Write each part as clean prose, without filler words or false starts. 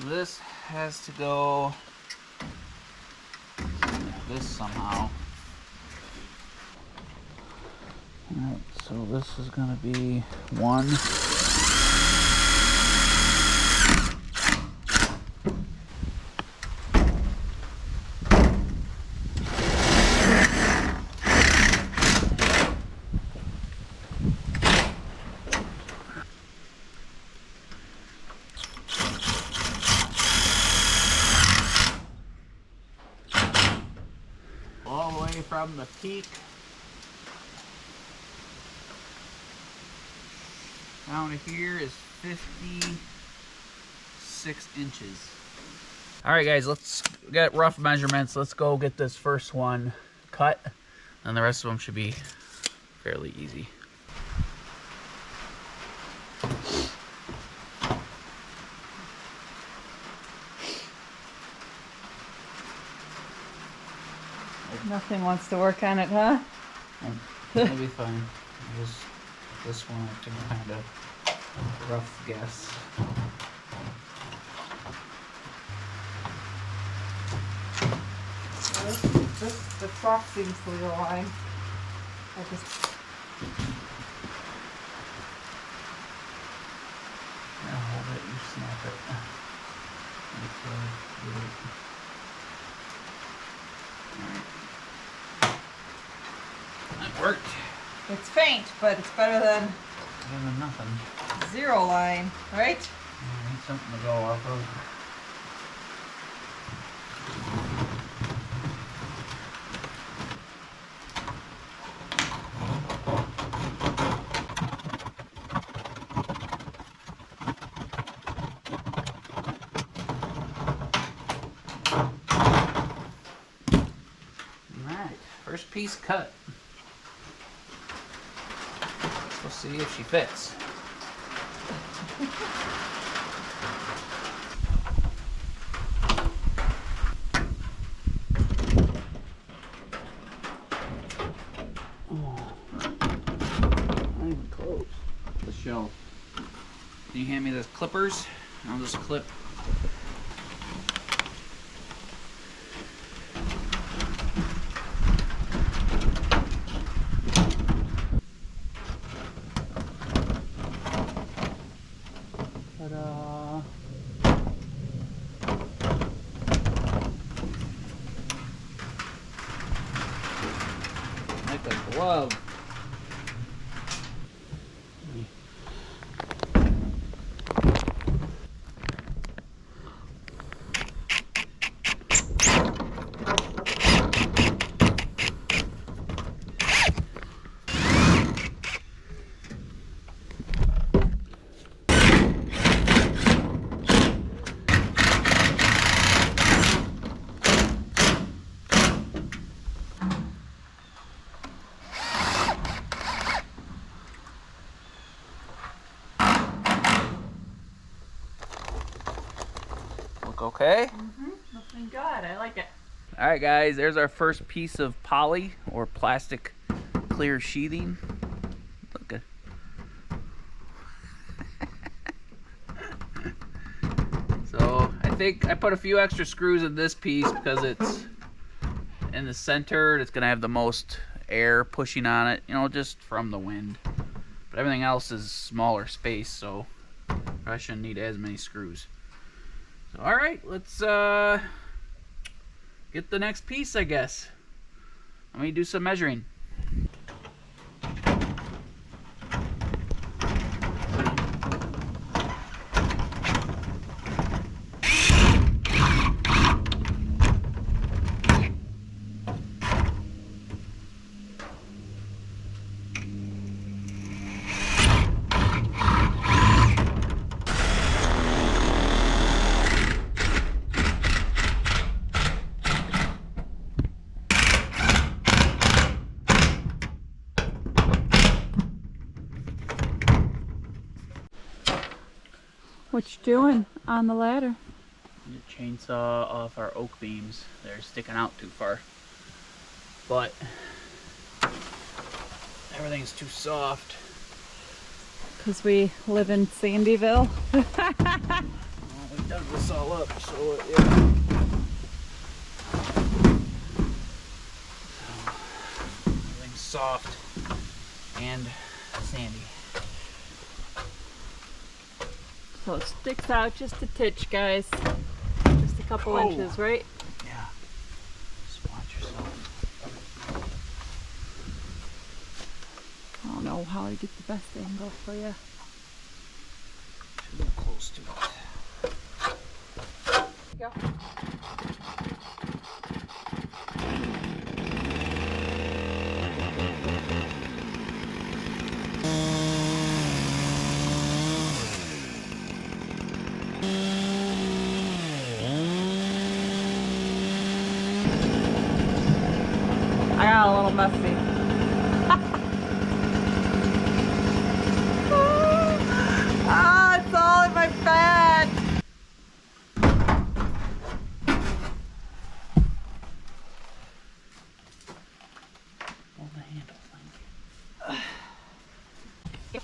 So this has to go like this somehow. Alright, so this is going to be one. All the way from the peak down to here is 56 inches. All right, guys, let's get rough measurements. Let's go get this first one cut, and the rest of them should be fairly easy. Nothing wants to work on it, huh? It'll be fine. Just this one I can kind of rough guess. The truck seems to be line. I just Hold it, you snap it. That worked. it's faint, but it's better than Better than nothing. zero line, right? I need something to go off of. Alright, first piece cut. We'll see if she fits. Not even close. The shelf. Can you hand me those clippers? I'll just clip. Ta-da! Like a glove. Look okay? Looking good. I like it. All right, guys, there's our first piece of poly or plastic clear sheathing. Look at. So I think I put a few extra screws in this piece because it's in the center. It's gonna have the most air pushing on it, you know, just from the wind. But everything else is smaller space, so I shouldn't need as many screws. So, all right, let's get the next piece, I guess. Let me do some measuring. What you doing on the ladder? Chainsaw off our oak beams. They're sticking out too far. But everything's too soft. Because we live in Sandyville. Well, we've done this all up. So yeah. Everything's soft and sandy. So it sticks out just a titch, guys. Just a couple inches, right? Yeah. Just watch yourself. I don't know how to get the best angle for you. Too close to it. There you go. I got a little messy. Ah, it's all in my fat. Hold the handle, thank you.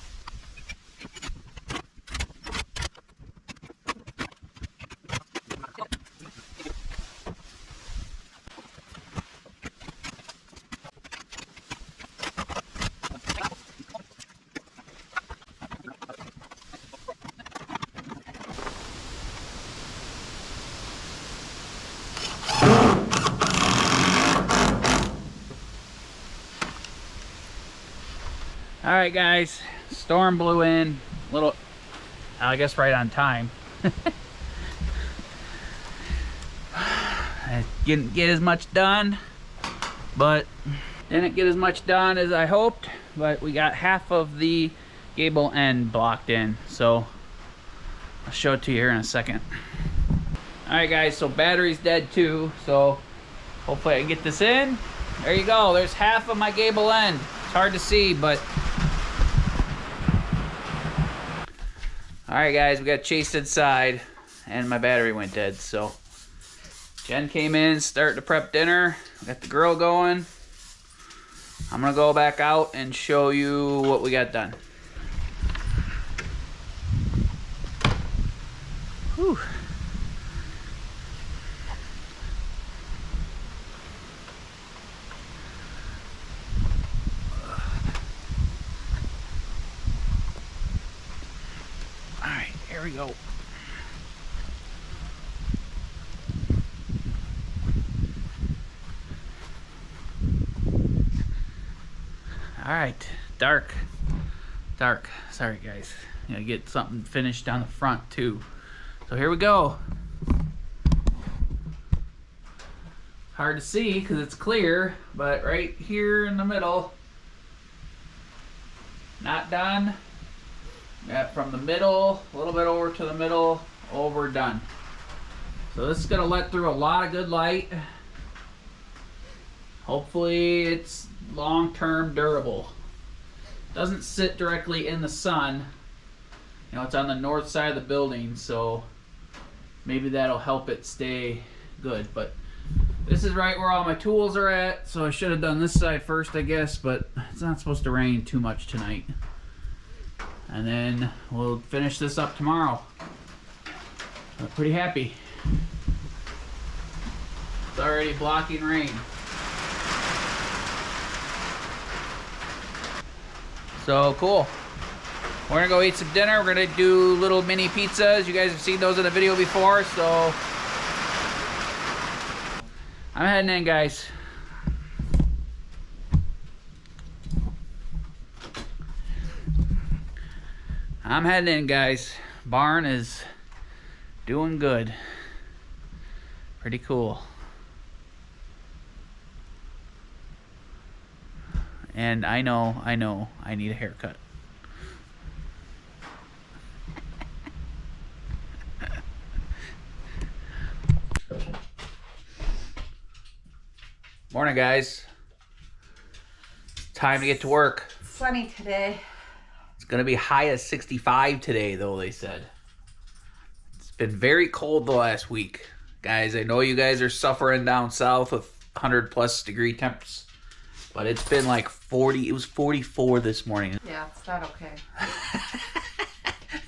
All right, guys, storm blew in a little, I guess right on time. I didn't get as much done, but didn't get as much done as I hoped, but we got half of the gable end blocked in, so I'll show it to you here in a second. All right, guys, so battery's dead too, so hopefully I can get this in. There you go, there's half of my gable end. It's hard to see, but all right, guys, we got chased inside and my battery went dead. So Jen came in, starting to prep dinner. We got the grill going. I'm gonna go back out and show you what we got done. Whew. Here we go. All right, dark. Sorry, guys. You know, get something finished down the front too. So here we go. Hard to see because it's clear, but right here in the middle, not done. Yeah, from the middle, a little bit over to the middle, over, done. So this is gonna let through a lot of good light. Hopefully it's long-term durable. Doesn't sit directly in the sun. You know, it's on the north side of the building, so maybe that'll help it stay good. But this is right where all my tools are at, so I should have done this side first, I guess, but it's not supposed to rain too much tonight. And then we'll finish this up tomorrow. I'm pretty happy. It's already blocking rain. So cool. We're gonna go eat some dinner. We're gonna do little mini pizzas. You guys have seen those in the video before, so I'm heading in, guys. I'm heading in, guys. Barn is doing good. Pretty cool. And I know, I need a haircut. Morning, guys. Time to get to work. Sunny today. It's gonna be high as 65 today, though, they said. It's been very cold the last week. Guys, I know you guys are suffering down south with 100+ degree temps, but it's been like 40, it was 44 this morning. Yeah, it's not okay.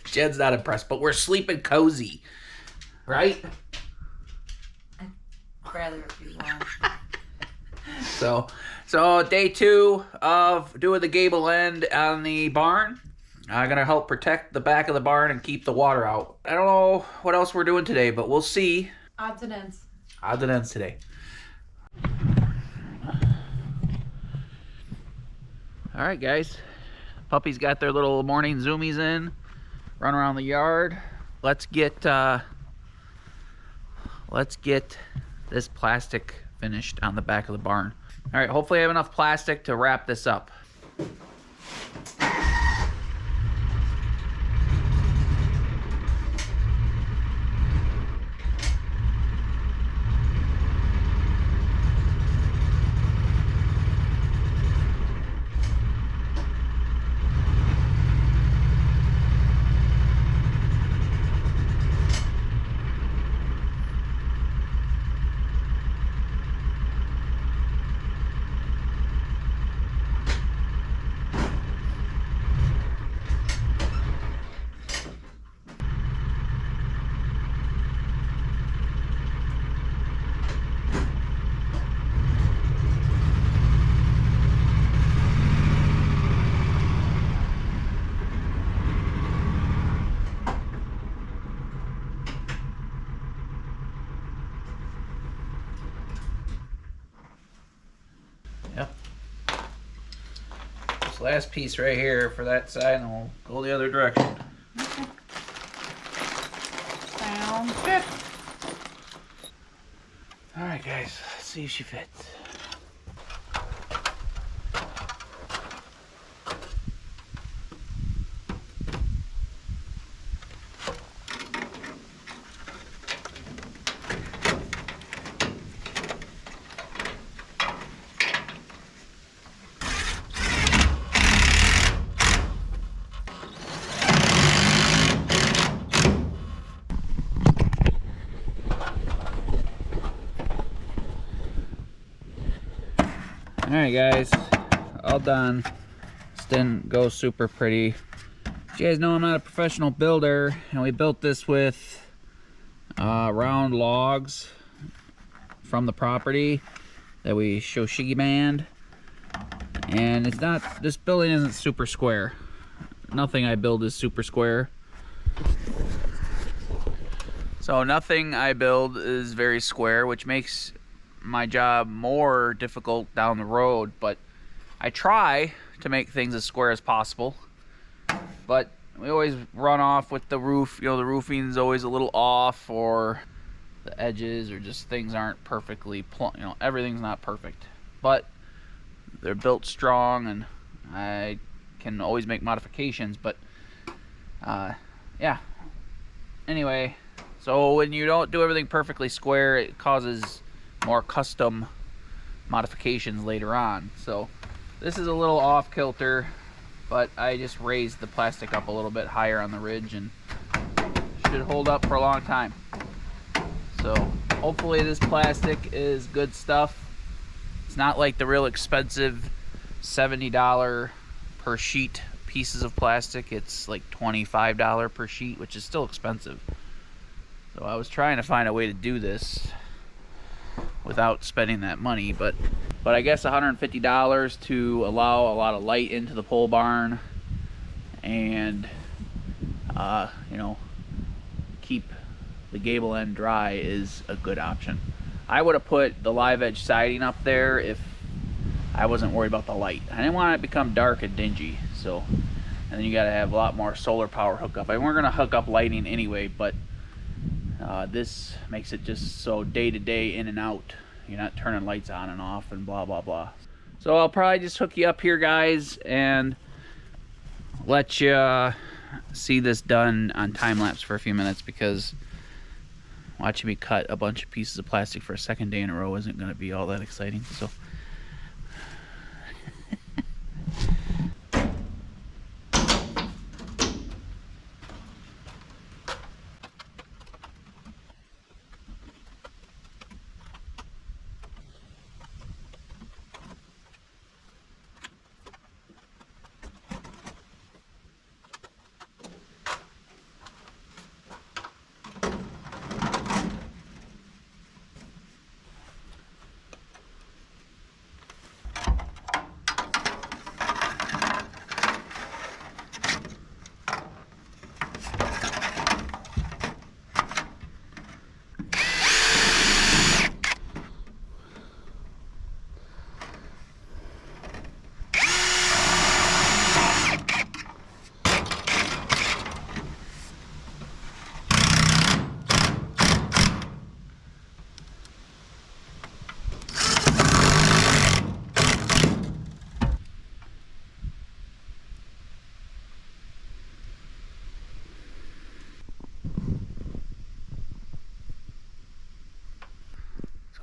Jen's not impressed, but we're sleeping cozy. right? I'd rather it be warm. So day 2 of doing the gable end on the barn. I'm gonna help protect the back of the barn and keep the water out. I don't know what else we're doing today, but we'll see. Odds and ends. Odds and ends today. All right, guys. Puppies got their little morning zoomies in, run around the yard. Let's get this plastic finished on the back of the barn. All right, hopefully I have enough plastic to wrap this up. Yep. This last piece right here for that side, and we'll go the other direction. Sounds good. All right, guys, let's see if she fits. Alright guys, all done. This didn't go super pretty. You guys know I'm not a professional builder, and we built this with round logs from the property that we HIGHLAND. And it's not, this building isn't super square. Nothing I build is super square. So nothing I build is very square, which makes my job more difficult down the road, but I try to make things as square as possible. But we always run off with the roof. You know, the roofing's always a little off, or the edges, or just things aren't perfectly you know, everything's not perfect, but they're built strong, and I can always make modifications. But yeah, anyway, so when you don't do everything perfectly square, it causes more custom modifications later on. So this is a little off kilter, but I just raised the plastic up a little bit higher on the ridge, and should hold up for a long time. So hopefully this plastic is good stuff. It's not like the real expensive $70 per sheet pieces of plastic. It's like $25 per sheet, which is still expensive. So I was trying to find a way to do this without spending that money, but I guess $150 to allow a lot of light into the pole barn, and you know, keep the gable end dry is a good option. I would have put the live edge siding up there if I wasn't worried about the light. I didn't want it to become dark and dingy. So, and then you got to have a lot more solar power hookup. I weren't going to hook up lighting anyway, but this makes it just so day to day, in and out. You're not turning lights on and off and blah blah blah. So I'll probably just hook you up here, guys, and let you see this done on time lapse for a few minutes, because watching me cut a bunch of pieces of plastic for a second day in a row isn't going to be all that exciting. So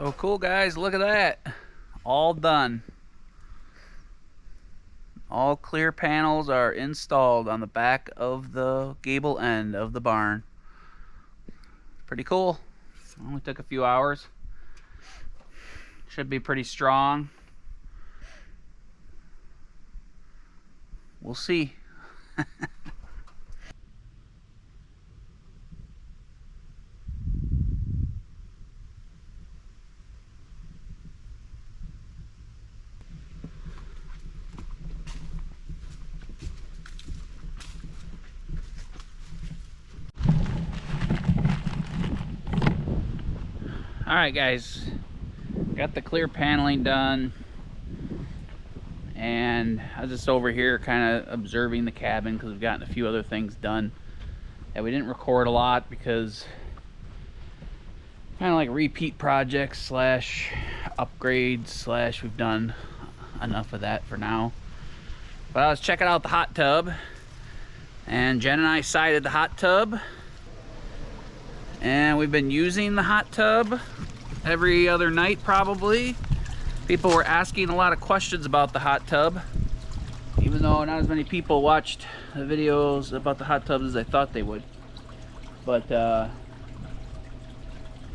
So cool, guys, look at that. All done. All clear panels are installed on the back of the gable end of the barn. Pretty cool. Only took a few hours. Should be pretty strong. We'll see. Alright guys, got the clear paneling done, and I was just over here kind of observing the cabin because we've gotten a few other things done that we didn't record a lot because kind of like repeat projects slash upgrades slash we've done enough of that for now. But I was checking out the hot tub, and Jen and I sided the hot tub. And we've been using the hot tub every other night probably. People were asking a lot of questions about the hot tub, even though not as many people watched the videos about the hot tubs as I thought they would. But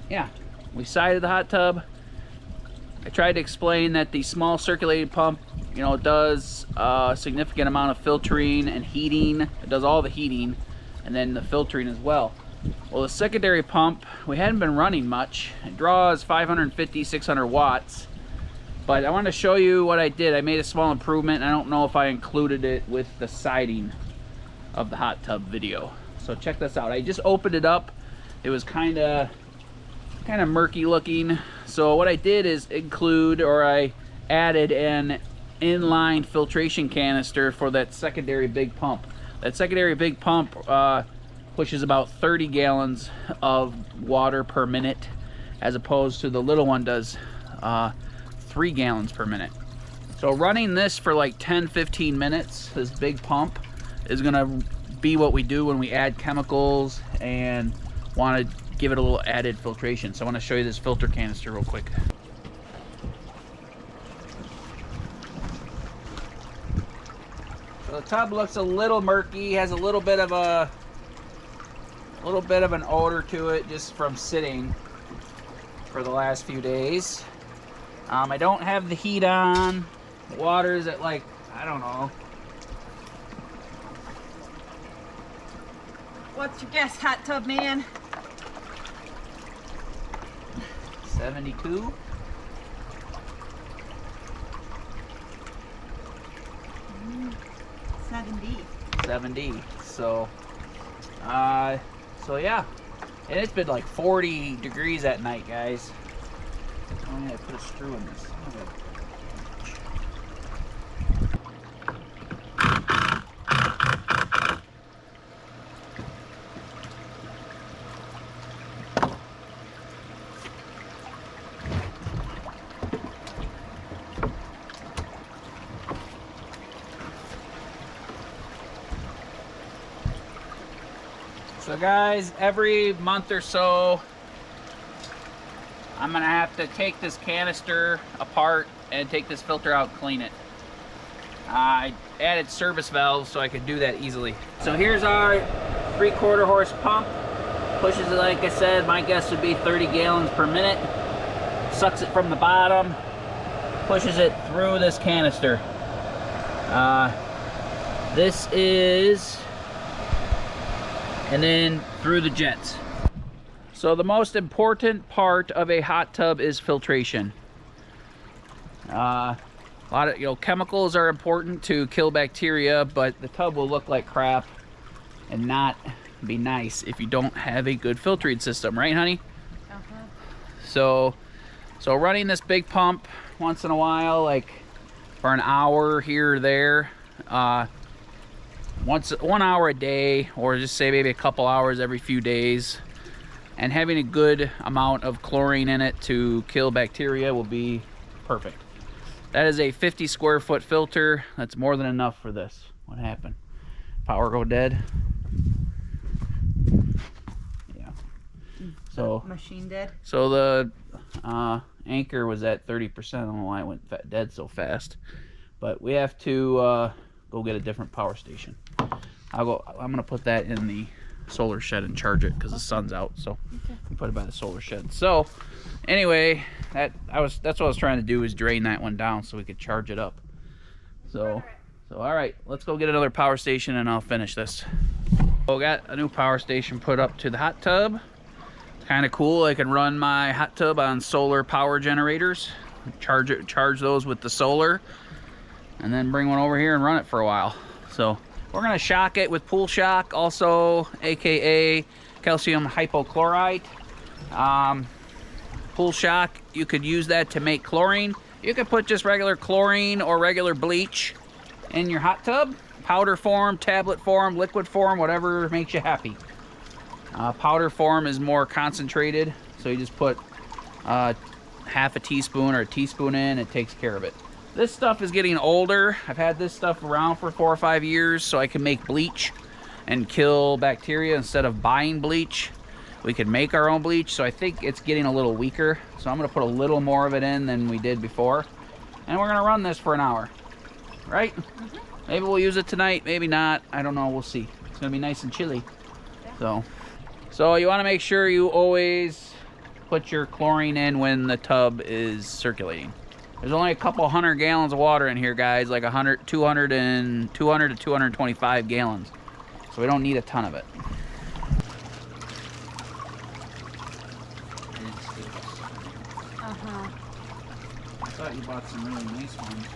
yeah, we sided the hot tub. I tried to explain that the small circulating pump, you know, does a significant amount of filtering and heating. It does all the heating and then the filtering as well. Well, the secondary pump, we hadn't been running much. It draws 550, 600 watts. But I wanted to show you what I did. I made a small improvement. I don't know if I included it with the siding of the hot tub video. So check this out. I just opened it up. It was kind of murky looking. So what I did is include, or I added an inline filtration canister for that secondary big pump. That secondary big pump pushes about 30 gallons of water per minute, as opposed to the little one does 3 gallons per minute. So running this for like 10-15 minutes, this big pump, is gonna be what we do when we add chemicals and want to give it a little added filtration. So I want to show you this filter canister real quick. So the tub looks a little murky, has a little bit of an odor to it just from sitting for the last few days. I don't have the heat on. The water is at like, I don't know. What's your guess, hot tub man? 72. 70. So yeah, and it's been like 40 degrees at night, guys. I'm gonna put a screw in this. So guys, every month or so, I'm gonna have to take this canister apart and take this filter out and clean it. I added service valves so I could do that easily. So here's our 3/4 horse pump. Pushes it, like I said, my guess would be 30 gallons per minute. Sucks it from the bottom, pushes it through this canister. This is, and then through the jets. So the most important part of a hot tub is filtration. A lot of chemicals are important to kill bacteria, but the tub will look like crap and not be nice if you don't have a good filtering system, right, honey? So running this big pump once in a while, like for an hour here or there, 1 hour a day, or just say maybe a couple hours every few days, and having a good amount of chlorine in it to kill bacteria will be perfect. That is a 50 square foot filter. That's more than enough for this. What happened? Power go dead? Yeah. So Machine dead. So the anchor was at 30%. I don't know why it went dead so fast, but we have to go get a different power station. I'm gonna put that in the solar shed and charge it because the sun's out. So we put it by the solar shed. So anyway, that's what I was trying to do, is drain that one down so we could charge it up. So all right, let's go get another power station and I'll finish this. So we got a new power station put up to the hot tub. It's kind of cool. I can run my hot tub on solar power generators, charge those with the solar, and then bring one over here and run it for a while. So we're gonna shock it with pool shock, also aka calcium hypochlorite. Pool shock, you could use that to make chlorine. You could put just regular chlorine or regular bleach in your hot tub, powder form, tablet form, liquid form, whatever makes you happy. Powder form is more concentrated, so you just put half a teaspoon or a teaspoon in, it takes care of it. This stuff is getting older. I've had this stuff around for 4 or 5 years, so I can make bleach and kill bacteria instead of buying bleach. We can make our own bleach, so I think it's getting a little weaker. So I'm gonna put a little more of it in than we did before. And we're gonna run this for an hour, right? Maybe we'll use it tonight, maybe not. I don't know, we'll see. It's gonna be nice and chilly. So you wanna make sure you always put your chlorine in when the tub is circulating. There's only a couple 100 gallons of water in here, guys, like 200 to 225 gallons. So we don't need a ton of it. I thought you bought some really nice ones.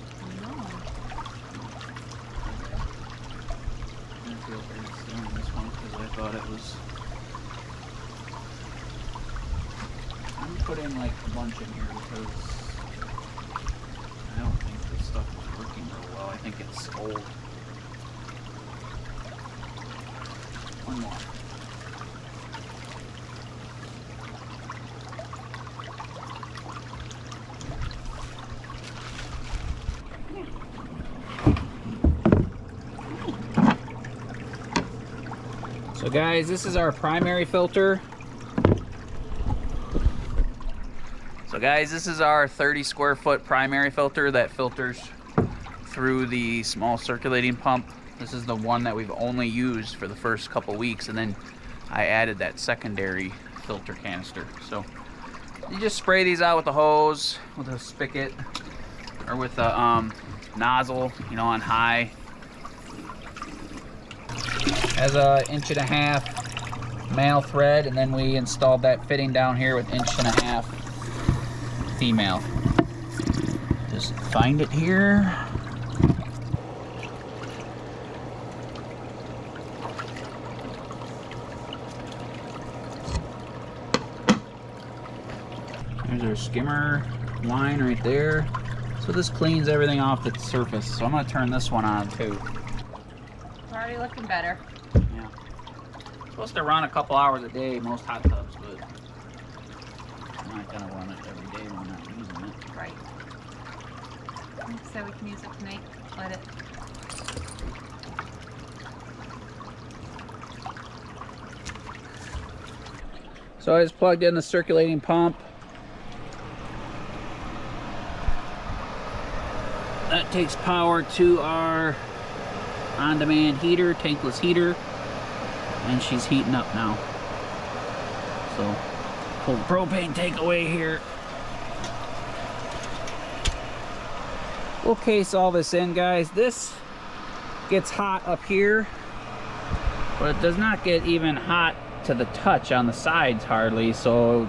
I didn't feel very stealing this one because I thought it was... I'm gonna put in like a bunch in here because I don't think this stuff is working real well. I think it's old. One more. So guys, this is our primary filter. So guys, this is our 30 square foot primary filter that filters through the small circulating pump. This is the one that we've only used for the first couple weeks, and then I added that secondary filter canister. So you just spray these out with a hose, with a spigot, or with a nozzle, you know, on high. Has a 1.5 inch male thread, and then we installed that fitting down here with 1.5 inch female. Just find it here. There's our skimmer line right there. So this cleans everything off the surface. So I'm gonna turn this one on too. It's already looking better. Yeah. Supposed to run a couple hours a day, most hot tubs, but I'm not gonna run it every day when we're not using it. Right. So we can use it tonight. Let it. So I just plugged in the circulating pump. That takes power to our on-demand heater, tankless heater, and she's heating up now. So pull the propane tank away here. We'll case all this in, guys. This gets hot up here, but it does not get even hot to the touch on the sides hardly, so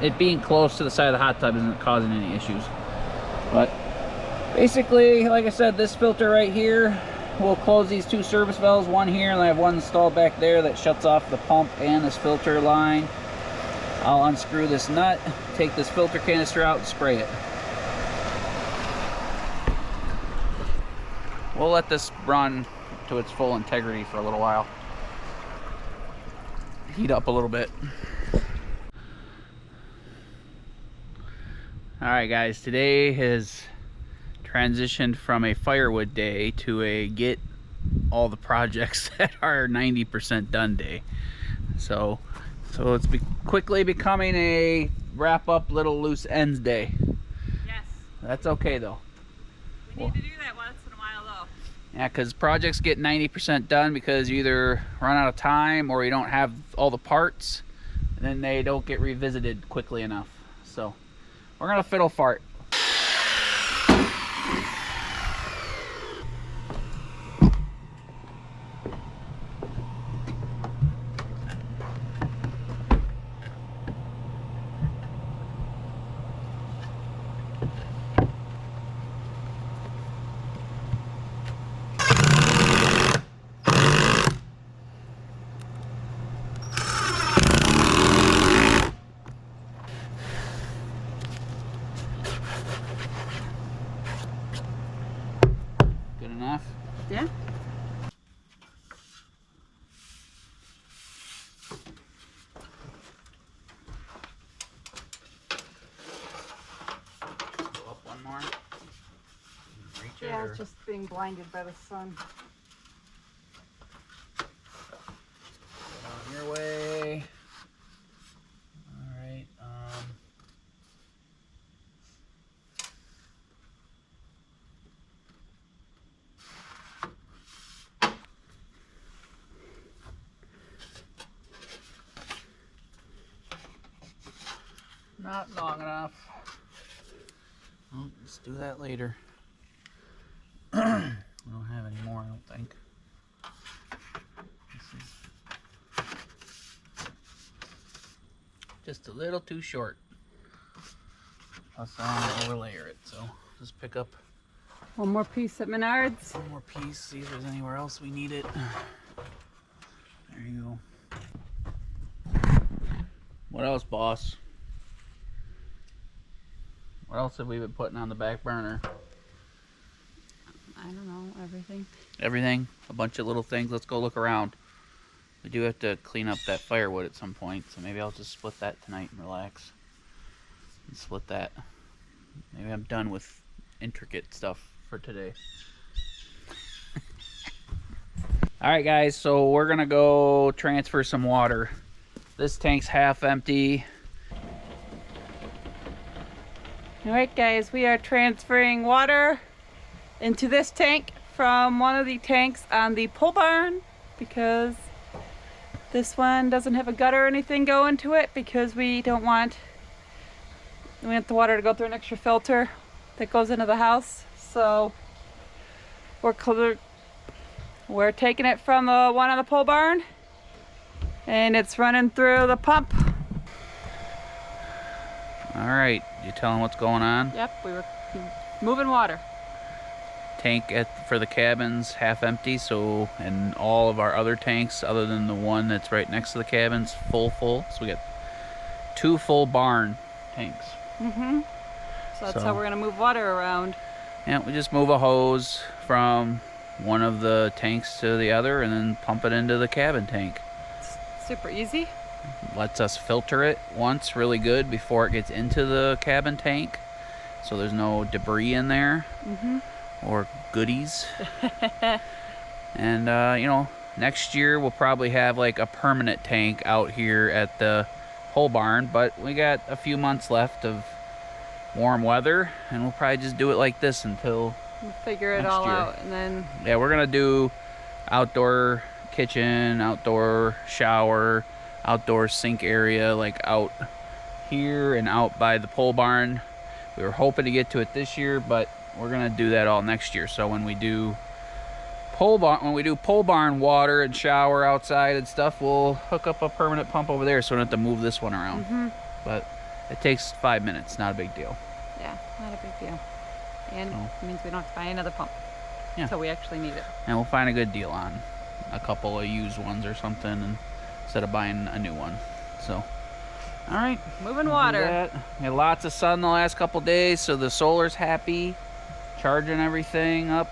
it being close to the side of the hot tub isn't causing any issues. But basically, like I said, this filter right here, we'll close these two service valves, one here, and I have one installed back there that shuts off the pump and this filter line. I'll unscrew this nut, take this filter canister out, and spray it. We'll let this run to its full integrity for a little while. Heat up a little bit. Alright guys, today has transitioned from a firewood day to a get all the projects that are 90% done day. So So it's quickly becoming a wrap up little loose ends day. Yes. That's okay though. We need to do that once in a while though. Yeah, because projects get 90% done because you either run out of time or you don't have all the parts, and then they don't get revisited quickly enough. So we're gonna fiddle fart. Good enough? Yeah. Go up one more. Reach it. Yeah, Or... it's just being blinded by the sun. on your way. All right. Not long enough. Well, let's do that later. We don't have any more, I don't think. This is just a little too short. Plus I want to overlayer it, so just pick up One more piece at Menards. one more piece, see if there's anywhere else we need it. There you go. What else, boss? What else have we been putting on the back burner? I don't know, everything. Everything, a bunch of little things. Let's go look around. We do have to clean up that firewood at some point, so maybe I'll just split that tonight and relax. And split that. Maybe I'm done with intricate stuff for today. Alright guys, so we're gonna go transfer some water. This tank's half empty. Alright guys, we are transferring water into this tank from one of the tanks on the pole barn because this one doesn't have a gutter or anything going to it because we want the water to go through an extra filter that goes into the house. So we're taking it from the one on the pole barn and it's running through the pump. Alright, you tell them what's going on? Yep, we were moving water. Tank for the cabins half empty, so, and all of our other tanks other than the one that's right next to the cabins full. So we got 2 full barn tanks. So that's how we're gonna move water around. Yeah, we just move a hose from one of the tanks to the other and then pump it into the cabin tank. It's super easy. Lets us filter it once really good before it gets into the cabin tank, so there's no debris in there or goodies. And you know, next year we'll probably have like a permanent tank out here at the pole barn, but we got a few months left of warm weather and we'll probably just do it like this until We'll figure it next all year. out and then Yeah, we're gonna do outdoor kitchen, outdoor shower, outdoor sink area, like out here and out by the pole barn. We were hoping to get to it this year, but we're gonna do that all next year. So when we do pole barn water and shower outside and stuff, we'll hook up a permanent pump over there so we don't have to move this one around. But it takes 5 minutes, not a big deal. yeah, not a big deal. And So- it means we don't have to buy another pump. Yeah. So we actually need it. And we'll find a good deal on a couple of used ones or something, and instead of buying a new one. So, all right. Moving We'll do water. that. We had lots of sun the last couple days, so the solar's happy, charging everything up,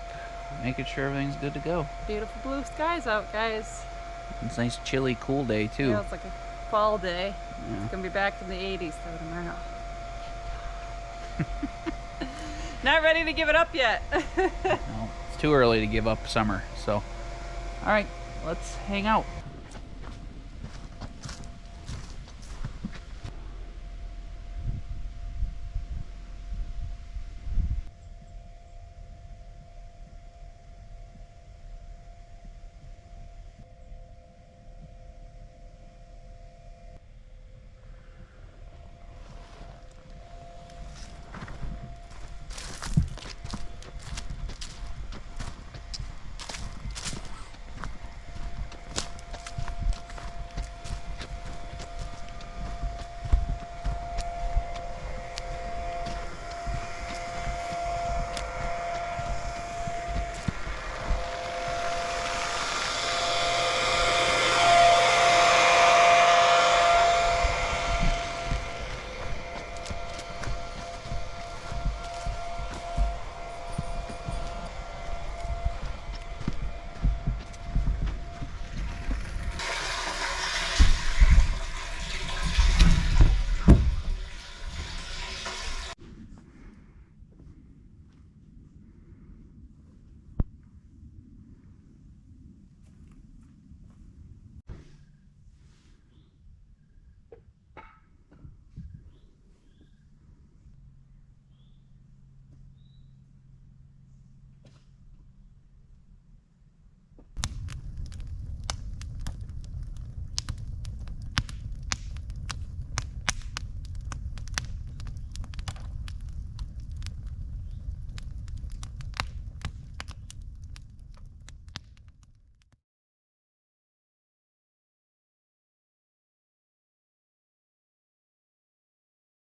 making sure everything's good to go. Beautiful blue skies out, guys. It's a nice chilly, cool day too. Yeah, it's like a fall day. Yeah. It's gonna be back in the 80s though tomorrow. Not ready to give it up yet. No, it's too early to give up summer. So, all right, let's hang out.